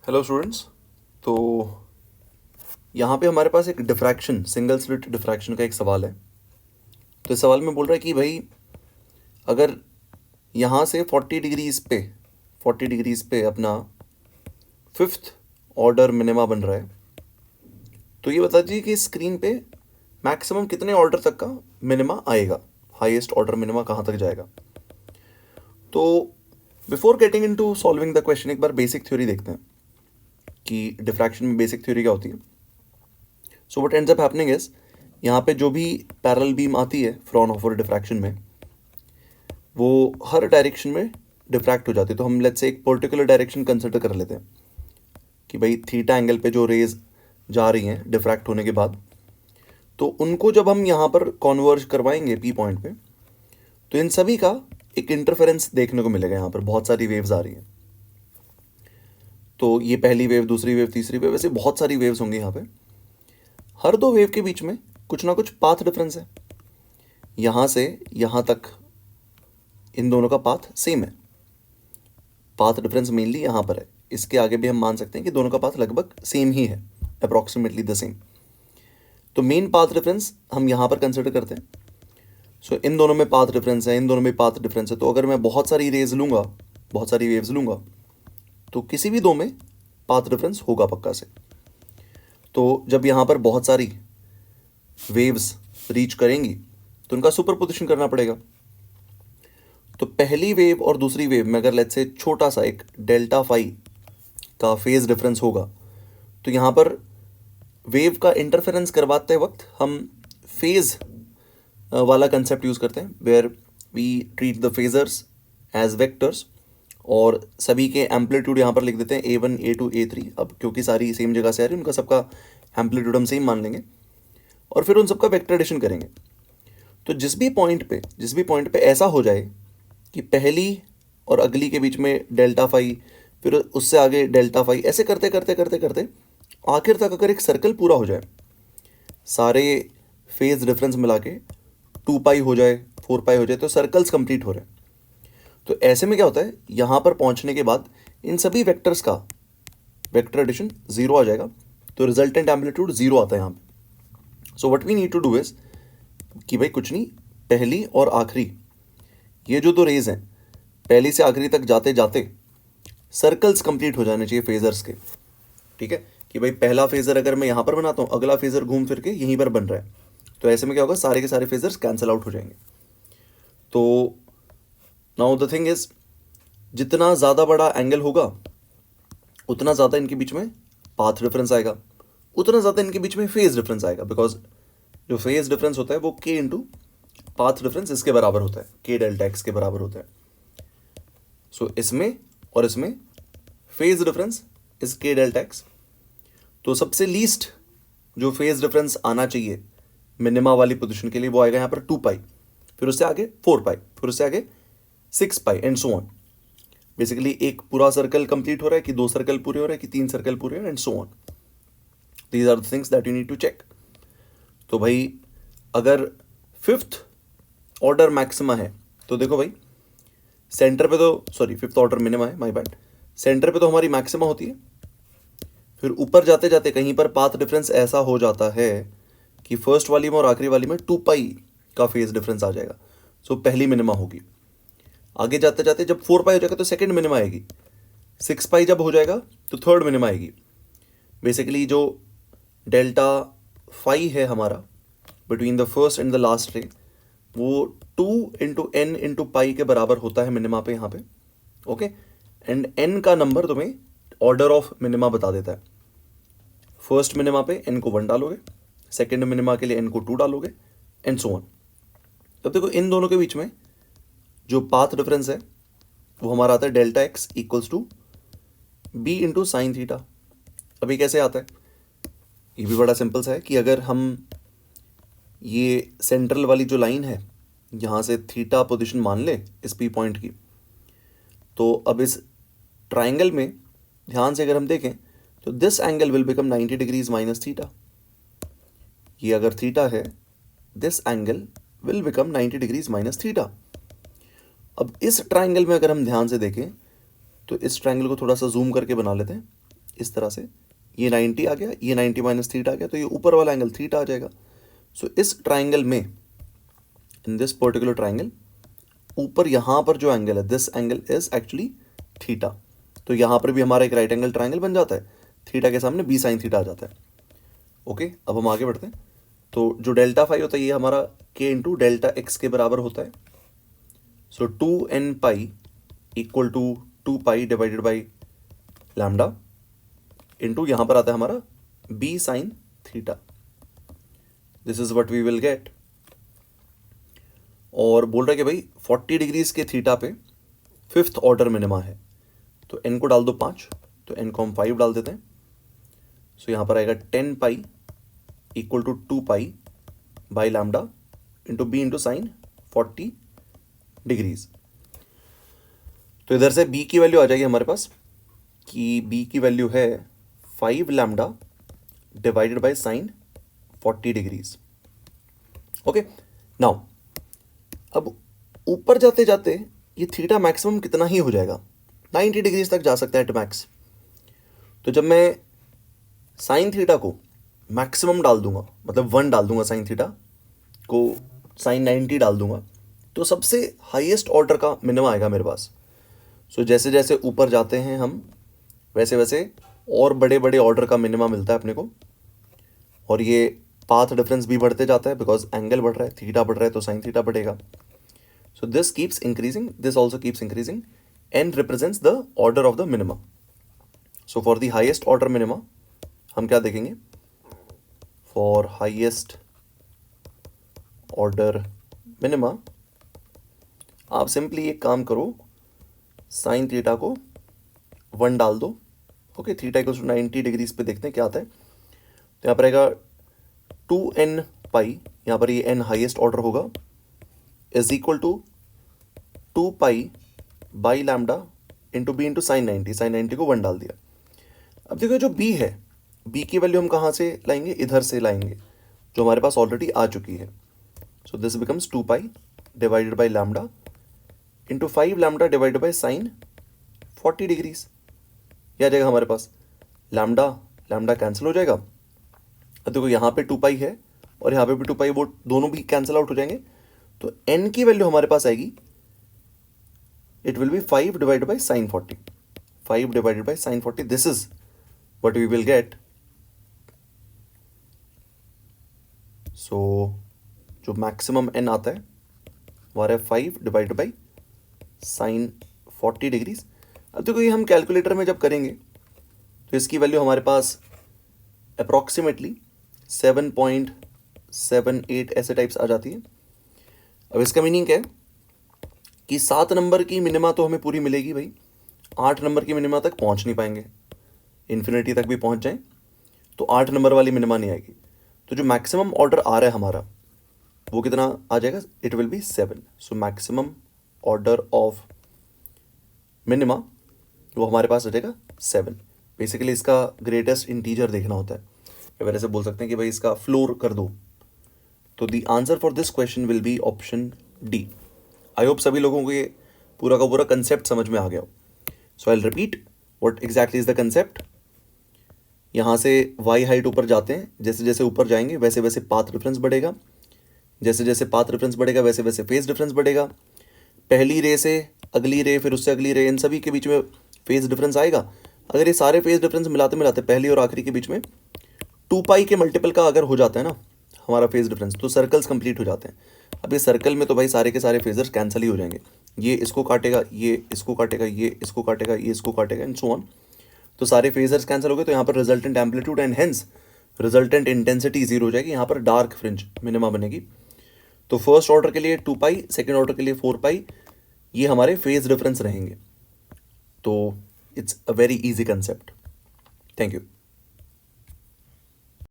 Hello students. तो यहाँ पे हमारे पास एक डिफ्रैक्शन, सिंगल स्लिट डिफ्रैक्शन का एक सवाल है। तो इस सवाल में बोल रहा है कि भाई अगर यहाँ से 40 डिग्रीज पे अपना फिफ्थ ऑर्डर मिनिमा बन रहा है, तो ये बता दीजिए कि स्क्रीन पे मैक्सिमम कितने ऑर्डर तक का मिनिमा आएगा, हाईएस्ट ऑर्डर मिनिमा कहाँ तक जाएगा। तो before getting into solving the question एक बार बेसिक थ्योरी देखते हैं कि डिफ्रैक्शन में बेसिक थ्योरी क्या होती है। So what ends up happening is, यहाँ पे जो भी पैरेलल बीम आती है फ्रॉनहोफर डिफ्रैक्शन में, वो हर डायरेक्शन में डिफ्रैक्ट हो जाती है। तो हम लेट्स से एक पर्टिकुलर डायरेक्शन कंसिडर कर लेते हैं कि भाई थीटा एंगल पे जो रेज जा रही हैं डिफ्रैक्ट होने के बाद, तो उनको जब हम यहाँ पर कॉन्वर्ज करवाएंगे पी पॉइंट पे, तो इन सभी का एक इंटरफेरेंस देखने को मिलेगा। यहाँ पर बहुत सारी वेव्स आ रही हैं, तो ये पहली वेव, दूसरी वेव, तीसरी वेव, ऐसे बहुत सारी वेव्स होंगी यहाँ पे। हर दो वेव के बीच में कुछ ना कुछ पाथ डिफरेंस है। यहाँ से यहाँ तक इन दोनों का पाथ सेम है, पाथ डिफरेंस मेनली यहाँ पर है। इसके आगे भी हम मान सकते हैं कि दोनों का पाथ लगभग सेम ही है, अप्रॉक्सीमेटली द सेम। तो मेन पाथ डिफरेंस हम यहाँ पर कंसिडर करते हैं। सो इन दोनों में पाथ डिफरेंस है, इन दोनों में पाथ डिफरेंस है। तो अगर मैं बहुत सारी रेज लूँगा, बहुत सारी वेव्स लूँगा, तो किसी भी दो में पाथ डिफरेंस होगा पक्का से। तो जब यहाँ पर बहुत सारी वेव्स रीच करेंगी तो उनका सुपरपोजिशन करना पड़ेगा। तो पहली वेव और दूसरी वेव में अगर लेट्स से छोटा सा एक डेल्टा फाई का फेज डिफरेंस होगा, तो यहाँ पर वेव का इंटरफेरेंस करवाते वक्त हम फेज वाला कंसेप्ट यूज़ करते हैं, where we treat the phasors as vectors, और सभी के एम्पलीट्यूड यहाँ पर लिख देते हैं A1 A2 A3। अब क्योंकि सारी सेम जगह से आ रही है, उनका सबका एम्पलीट्यूड हम सेम मान लेंगे और फिर उन सबका वेक्टर एडिशन करेंगे। तो जिस भी पॉइंट पे ऐसा हो जाए कि पहली और अगली के बीच में डेल्टा फाई, फिर उससे आगे डेल्टा फाई, ऐसे करते करते करते करते आखिर तक अगर एक सर्कल पूरा हो जाए, सारे फेज डिफरेंस मिला के 2 पाई हो जाए, 4 पाई हो जाए, तो सर्कल्स कंप्लीट हो रहे हैं। तो ऐसे में क्या होता है, यहाँ पर पहुँचने के बाद इन सभी वेक्टर्स का वेक्टर एडिशन ज़ीरो आ जाएगा, तो रिजल्टेंट एम्पलीट्यूड ज़ीरो आता है यहाँ पे। So what we need to do is कि भाई कुछ नहीं, पहली और आखिरी ये जो दो रेज हैं, पहली से आखिरी तक जाते जाते सर्कल्स कंप्लीट हो जाने चाहिए फेजर्स के। ठीक है कि भाई पहला फेजर अगर मैं यहाँ पर बनाता हूँ, अगला फेजर घूम फिर के यहीं पर बन रहा है, तो ऐसे में क्या होगा, सारे के सारे फेजर्स कैंसिल आउट हो जाएंगे। तो नाउ द थिंग इज, जितना ज़्यादा बड़ा एंगल होगा उतना ज़्यादा इनके बीच में पाथ डिफरेंस आएगा, उतना ज़्यादा इनके बीच में फेज डिफरेंस आएगा, बिकॉज जो फेज डिफरेंस होता है वो k इंटू पाथ डिफरेंस इसके बराबर होता है, k डेल्टा x के बराबर होता है। सो इसमें और इसमें phase difference is k delta x। तो सबसे लीस्ट जो फेज डिफरेंस आना चाहिए मिनिमा वाली पोजीशन के लिए, वो आएगा यहाँ पर 2 पाई, फिर उससे आगे 4 पाई, फिर उससे आगे 6 पाई एंड सो ऑन। बेसिकली एक पूरा सर्कल कंप्लीट हो रहा है कि 2 सर्कल पूरे हो रहे हैं कि 3 सर्कल पूरे हो रहे हैं, and so on. These are the things that you need to check. तो भाई अगर फिफ्थ ऑर्डर मैक्सिमा है, तो देखो भाई सेंटर पे तो, सॉरी फिफ्थ ऑर्डर मिनिमा है, माय बैड, सेंटर पे तो हमारी मैक्सिमा होती है, फिर ऊपर जाते जाते कहीं पर पाथ डिफरेंस ऐसा हो जाता है कि फर्स्ट वाली में और आखिरी वाली में 2 पाई का फेज डिफरेंस आ जाएगा। सो पहली मिनिमा होगी। आगे जाते जाते जब 4 पाई हो जाएगा तो सेकंड मिनिमा आएगी, 6 पाई जब हो जाएगा तो थर्ड मिनिमा आएगी। बेसिकली जो डेल्टा फाई है हमारा between the first and the last रे, वो 2 इंटू एन इंटू पाई के बराबर होता है मिनिमा पे यहाँ पे। ओके, एंड एन का नंबर तुम्हें ऑर्डर ऑफ मिनिमा बता देता है। फर्स्ट मिनिमा पे एन को 1 डालोगे, सेकेंड मिनिमा के लिए एन को 2 डालोगे, एंड सो ऑन। तब देखो इन दोनों के बीच में जो पाथ डिफरेंस है वो हमारा आता है delta X equals to B into sine theta. अभी कैसे आता है, ये भी बड़ा सिंपल सा है कि अगर हम ये सेंट्रल वाली जो लाइन है यहाँ से थीटा पोजीशन मान ले इस पी पॉइंट की, तो अब इस ट्राइंगल में ध्यान से अगर हम देखें तो this angle will become 90 degrees minus theta. ये अगर थीटा है, this angle will become 90 degrees minus theta. अब इस ट्राइंगल में अगर हम ध्यान से देखें तो इस ट्राइंगल को थोड़ा सा जूम करके बना लेते हैं। इस तरह से, ये 90 आ गया, ये 90 माइनस थीटा आ गया, तो ये ऊपर वाला एंगल थीटा आ जाएगा. सो इस ट्राइंगल में, इन दिस पर्टिकुलर ट्राइंगल, ऊपर यहाँ पर जो एंगल है, this angle is actually theta. तो यहाँ पर भी हमारा एक राइट एंगल ट्राइंगल बन जाता है, थीटा के सामने बी साइन थीटा आ जाता है. ओके, अब हम आगे बढ़ते हैं. तो जो डेल्टा फाई होता है ये हमारा के इंटू डेल्टा एक्स के बराबर होता है. So 2n pi equal to 2 pi divided by lambda into यहाँ पर आता है हमारा B sine theta. This is what we will get. और बोल रहा है कि भाई 40 डिग्रीज के थीटा पे फिफ्थ ऑर्डर मिनिमा है. तो n को डाल दो 5, तो n को हम 5 डाल देते हैं. सो यहाँ पर आएगा 10 pi equal to 2 pi by lambda into B into sine 40 degrees. तो इधर से b की वैल्यू आ जाएगी हमारे पास, कि b की वैल्यू है 5 lambda divided by sine 40 degrees. Okay, now अब ऊपर जाते जाते ये थीटा मैक्सिमम कितना ही हो जाएगा, 90 डिग्रीज तक जा सकता है एट मैक्स. तो जब मैं साइन थीटा को मैक्सिमम डाल दूंगा, मतलब 1 डाल दूंगा, साइन थीटा को साइन 90 डाल दूंगा, तो सबसे हाईएस्ट ऑर्डर का मिनिमा आएगा मेरे पास. सो जैसे जैसे ऊपर जाते हैं हम, वैसे वैसे और बड़े बड़े ऑर्डर का मिनिमा मिलता है अपने को. और ये पाथ डिफरेंस भी बढ़ते जाता है, बिकॉज एंगल बढ़ रहा है, थीटा बढ़ रहा है, तो साइन थीटा बढ़ेगा. So this keeps increasing, this also keeps increasing. n represents the order of the minima. So for the highest order minima हम क्या देखेंगे, for highest order minima आप सिंपली एक काम करो, साइन थीटा को 1 डाल दो. Okay, theta equals to 90 degrees पे देखते हैं क्या आता है. तो यहाँ पर आएगा 2n पाई, यहाँ पर ये n हाईएस्ट ऑर्डर होगा, is equal to 2 pi by lambda into B into sine 90. Sine 90 को 1 डाल दिया. अब देखो जो b है, b की वैल्यू हम कहाँ से लाएंगे, इधर से लाएंगे, जो हमारे पास ऑलरेडी आ चुकी है. So this becomes 2 pi divided by lambda into 5 lambda divided by sine 40 degrees. यह आ जाएगा हमारे पास, लैम्डा लैम्डा कैंसिल हो जाएगा. अब देखो यहाँ पे 2 पाई है और यहाँ पे भी 2 पाई, वो दोनों भी कैंसिल आउट हो जाएंगे. तो n की वैल्यू हमारे पास आएगी, it will be 5 divided by sin 40. 5 divided by sin 40. This is what we will get. So जो maximum n आता है वो आ रहा है 5 divided by sin 40 डिग्रीज. अब देखो ये हम कैलकुलेटर में जब करेंगे तो इसकी वैल्यू हमारे पास अप्रॉक्सीमेटली 7.78 ऐसे टाइप्स आ जाती है. अब इसका मीनिंग क्या है कि 7 नंबर की मिनिमा तो हमें पूरी मिलेगी भाई, 8 नंबर की मिनिमा तक पहुंच नहीं पाएंगे. इन्फिनिटी तक भी पहुंच जाएं तो 8 नंबर वाली मिनिमा नहीं आएगी. तो जो मैक्सिमम ऑर्डर आ रहा है हमारा वो कितना आ जाएगा, it will be 7. So maximum order of minima वो हमारे पास आ जाएगा 7. बेसिकली इसका ग्रेटेस्ट इंटीजर देखना होता है, या वैसे बोल सकते हैं कि भाई इसका फ्लोर कर दो. तो the answer for this question will be option D. I hope सभी लोगों को ये पूरा का पूरा कंसेप्ट समझ में आ गया हो. So I will repeat what exactly is the concept. यहाँ से y हाइट ऊपर जाते हैं, जैसे जैसे ऊपर जाएंगे वैसे वैसे पाथ डिफरेंस बढ़ेगा, जैसे जैसे पाथ डिफरेंस बढ़ेगा वैसे वैसे फेज डिफरेंस बढ़ेगा. पहली रे से अगली रे, फिर उससे अगली रे, इन सभी के बीच में फेज डिफरेंस आएगा. अगर ये सारे फेज डिफरेंस मिलाते मिलाते पहली और आखिरी के बीच में 2 पाई के मल्टीपल का अगर हो जाता है ना हमारा फेज डिफरेंस, तो सर्कल्स कंप्लीट हो जाते हैं. अब ये सर्कल में तो भाई सारे के सारे फेजर्स कैंसिल ही हो जाएंगे. ये इसको काटेगा, ये इसको काटेगा, ये इसको काटेगा, ये इसको काटेगा, एंड सो ऑन. तो सारे फेजर्स कैंसिल हो गए. तो यहाँ पर resultant amplitude and hence resultant intensity 0 हो जाएगी. यहाँ पर डार्क फ्रिंज मिनिमा बनेगी. तो फर्स्ट ऑर्डर के लिए 2 पाई, सेकेंड ऑर्डर के लिए 4 पाई, ये हमारे फेज डिफरेंस रहेंगे. तो it's a very easy concept. Thank you.